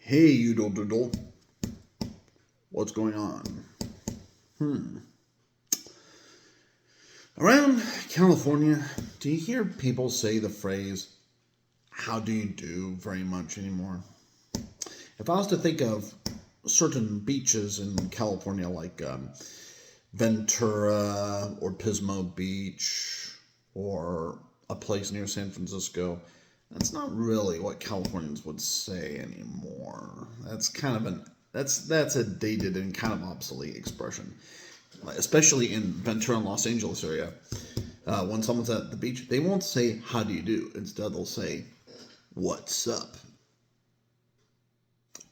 Hey, you doodle. What's going on? Around California, do you hear people say the phrase, how do you do, very much anymore? If I was to think of certain beaches in California like Ventura or Pismo Beach or a place near San Francisco, that's not really what Californians would say anymore. That's kind of that's a dated and kind of obsolete expression, especially in Ventura and Los Angeles area. When someone's at the beach, they won't say "How do you do?" Instead, they'll say "What's up?"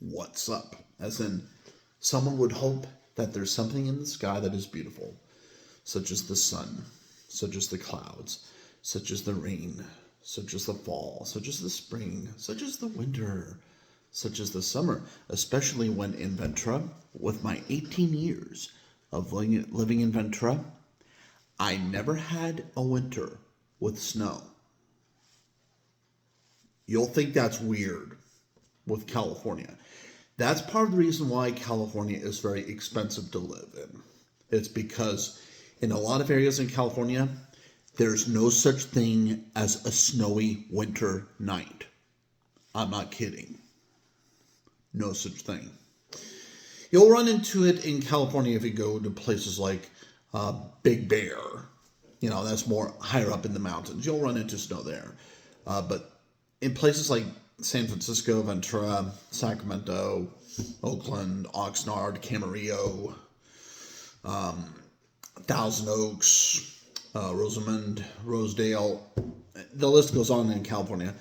What's up? As in, someone would hope that there's something in the sky that is beautiful, such as the sun, such as the clouds, such as the rain, such as the fall, such as the spring, such as the winter, such as the summer, especially when in Ventura, with my 18 years of living in Ventura, I never had a winter with snow. You'll think that's weird with California. That's part of the reason why California is very expensive to live in. It's because in a lot of areas in California, there's no such thing as a snowy winter night. I'm not kidding. No such thing. You'll run into it in California if you go to places like Big Bear. That's more higher up in the mountains. You'll run into snow there. But in places like San Francisco, Ventura, Sacramento, Oakland, Oxnard, Camarillo, Thousand Oaks, Rosamond, Rosedale, the list goes on in California.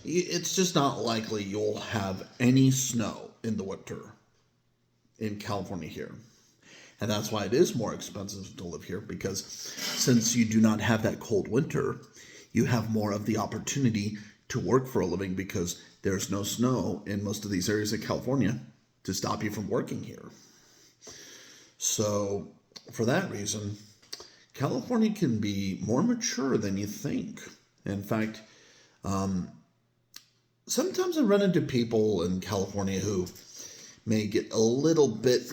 It's just not likely you'll have any snow in the winter in California here. And that's why it is more expensive to live here, because since you do not have that cold winter, you have more of the opportunity to work for a living because there's no snow in most of these areas of California to stop you from working here. So for that reason, California can be more mature than you think. In fact, sometimes I run into people in California who may get a little bit,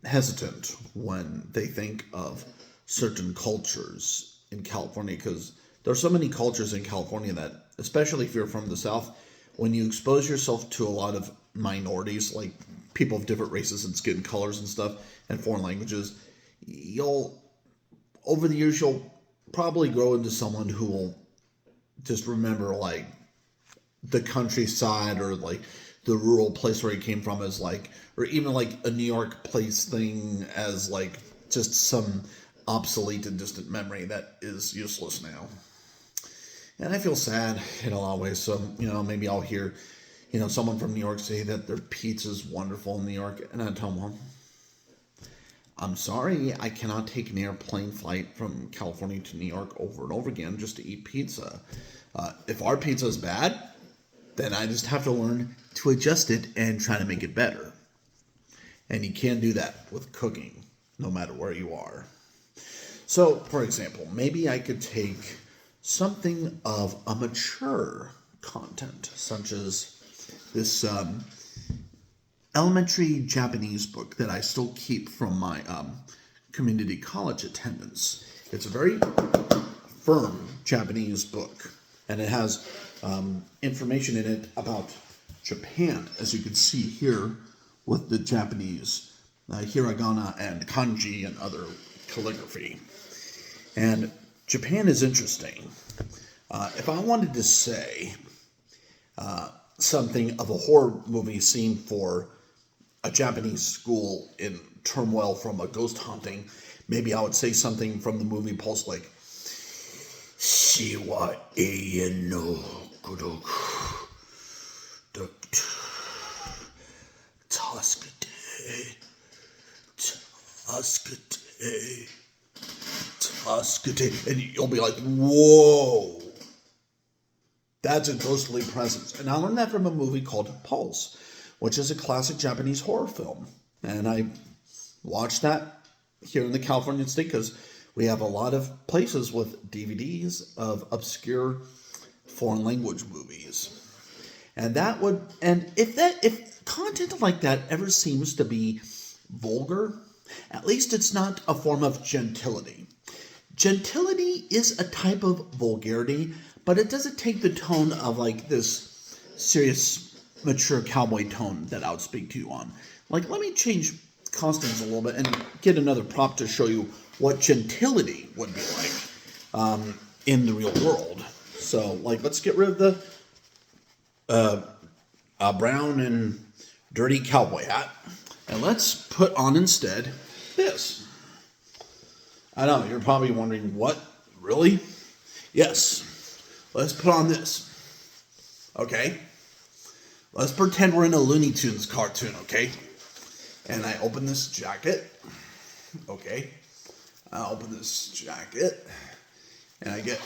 hesitant when they think of certain cultures in California, because there are so many cultures in California that, especially if you're from the South, when you expose yourself to a lot of minorities, like people of different races and skin colors and stuff, and foreign languages, over the years, you'll probably grow into someone who will just remember, like, the countryside or, like, the rural place where he came from as, like, or even, like, a New York place thing as, like, just some obsolete and distant memory that is useless now. And I feel sad in a lot of ways. So, maybe I'll hear, someone from New York say that their pizza's wonderful in New York. And I tell them, well, I'm sorry, I cannot take an airplane flight from California to New York over and over again just to eat pizza. If our pizza is bad, then I just have to learn to adjust it and try to make it better. And you can't do that with cooking, no matter where you are. So, for example, maybe I could take something of a mature content, such as this elementary Japanese book that I still keep from my community college attendance. It's a very firm Japanese book, and it has information in it about Japan, as you can see here with the Japanese hiragana and kanji and other calligraphy. And Japan is interesting. If I wanted to say something of a horror movie scene for a Japanese school in turmoil from a ghost haunting, maybe I would say something from the movie Pulse, like, Shiwa Eien no Kudoku Taskate Taskate, and you'll be like, whoa, that's a ghostly presence. And I learned that from a movie called Pulse, which is a classic Japanese horror film. And I watched that here in the California state because We have a lot of places with DVDs of obscure foreign language movies. And if content like that ever seems to be vulgar, at least it's not a form of gentility. Gentility is a type of vulgarity, but it doesn't take the tone of like this serious, mature cowboy tone that I would speak to you on. Like, let me change costumes a little bit and get another prop to show you what gentility would be like in the real world. So, like, let's get rid of the brown and dirty cowboy hat, and let's put on instead this. I know, you're probably wondering, what? Really? Yes. Let's put on this. Okay? Let's pretend we're in a Looney Tunes cartoon, okay? And I open this jacket. Okay. I open this jacket. And I get,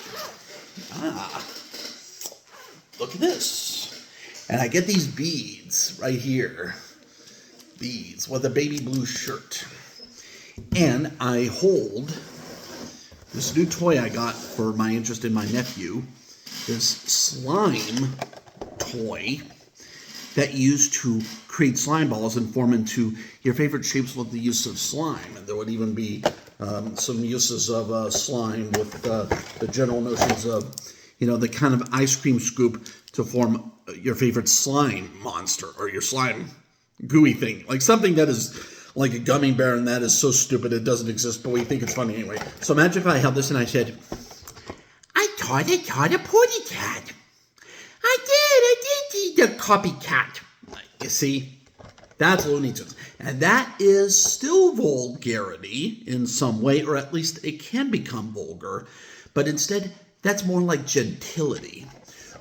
look at this. And I get these beads right here. Beads with a baby blue shirt. And I hold this new toy I got for my interest in my nephew. This slime toy that you use to create slime balls and form into your favorite shapes with the use of slime. And there would even be some uses of slime with the general notions of, the kind of ice cream scoop to form your favorite slime monster or your slime gooey thing. Like something that is like a gummy bear and that is so stupid it doesn't exist, but we think it's funny anyway. So imagine if I held this and I said, I taught a potty cat. I did the copycat. You see, that's Looney Tunes. And that is still vulgarity in some way, or at least it can become vulgar. But instead, that's more like gentility,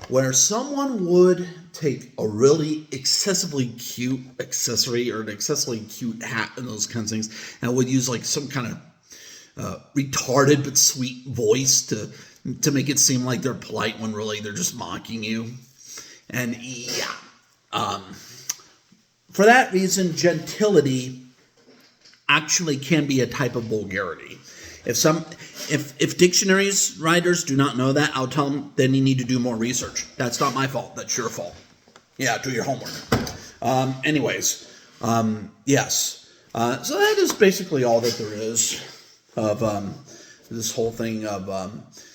where someone would take a really excessively cute accessory or an excessively cute hat and those kinds of things, and would use like some kind of retarded but sweet voice to make it seem like they're polite when really they're just mocking you. And for that reason, gentility actually can be a type of vulgarity. If dictionaries writers do not know that, I'll tell them then you need to do more research. That's not my fault. That's your fault. Yeah, do your homework. Yes. So that is basically all that there is of this whole thing of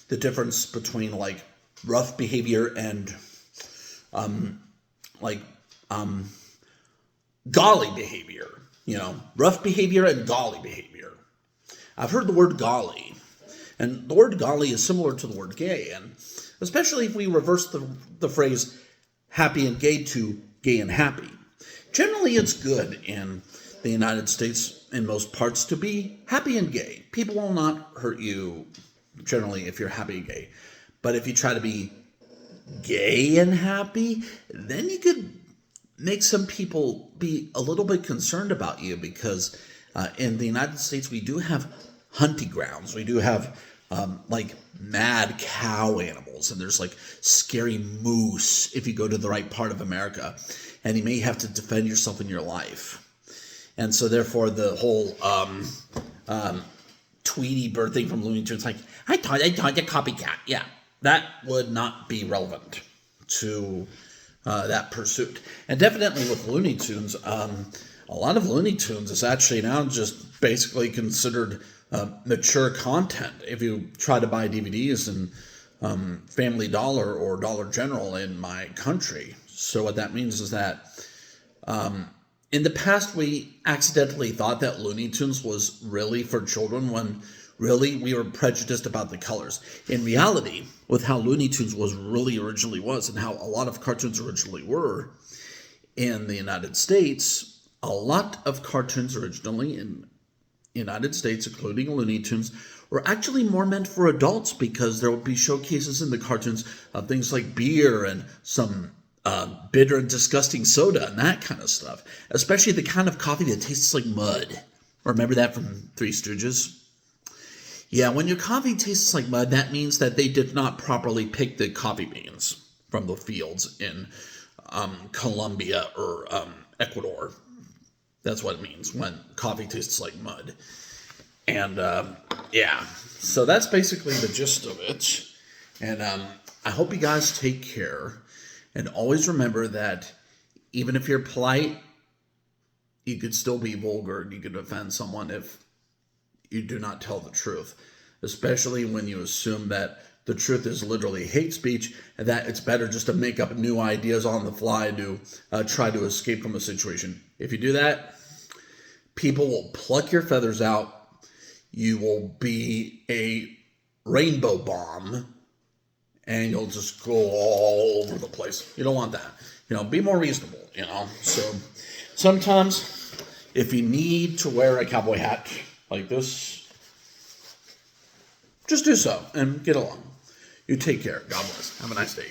the difference between like rough behavior and golly behavior. Rough behavior and golly behavior. I've heard the word golly, and the word golly is similar to the word gay, and especially if we reverse the phrase happy and gay to gay and happy. Generally, it's good in the United States, in most parts, to be happy and gay. People will not hurt you, generally, if you're happy and gay. But if you try to be gay and happy, then you could make some people be a little bit concerned about you, because in the United States, we do have hunting grounds. We do have like mad cow animals, and there's like scary moose if you go to the right part of America, and you may have to defend yourself in your life. And so therefore the whole Tweety Bird thing from Looney Tunes, like, I taught a copycat. Yeah, that would not be relevant to that pursuit. And definitely with Looney Tunes, a lot of Looney Tunes is actually now just basically considered mature content. If you try to buy DVDs in Family Dollar or Dollar General in my country. So what that means is that in the past, we accidentally thought that Looney Tunes was really for children when really we were prejudiced about the colors. In reality, with how Looney Tunes originally was and how a lot of cartoons originally were in the United States, a lot of cartoons originally in the United States, including Looney Tunes, were actually more meant for adults, because there would be showcases in the cartoons of things like beer and some bitter and disgusting soda and that kind of stuff, especially the kind of coffee that tastes like mud. Remember that from Three Stooges? Yeah, when your coffee tastes like mud, that means that they did not properly pick the coffee beans from the fields in Colombia or Ecuador. That's what it means when coffee tastes like mud. And yeah, so that's basically the gist of it. And I hope you guys take care. And always remember that even if you're polite, you could still be vulgar and you could offend someone if you do not tell the truth, especially when you assume that the truth is literally hate speech and that it's better just to make up new ideas on the fly to try to escape from a situation. If you do that, people will pluck your feathers out. You will be a rainbow bomb and you'll just go all over the place. You don't want that. Be more reasonable, So sometimes if you need to wear a cowboy hat like this, just do so and get along. You take care. God bless. Have a nice day.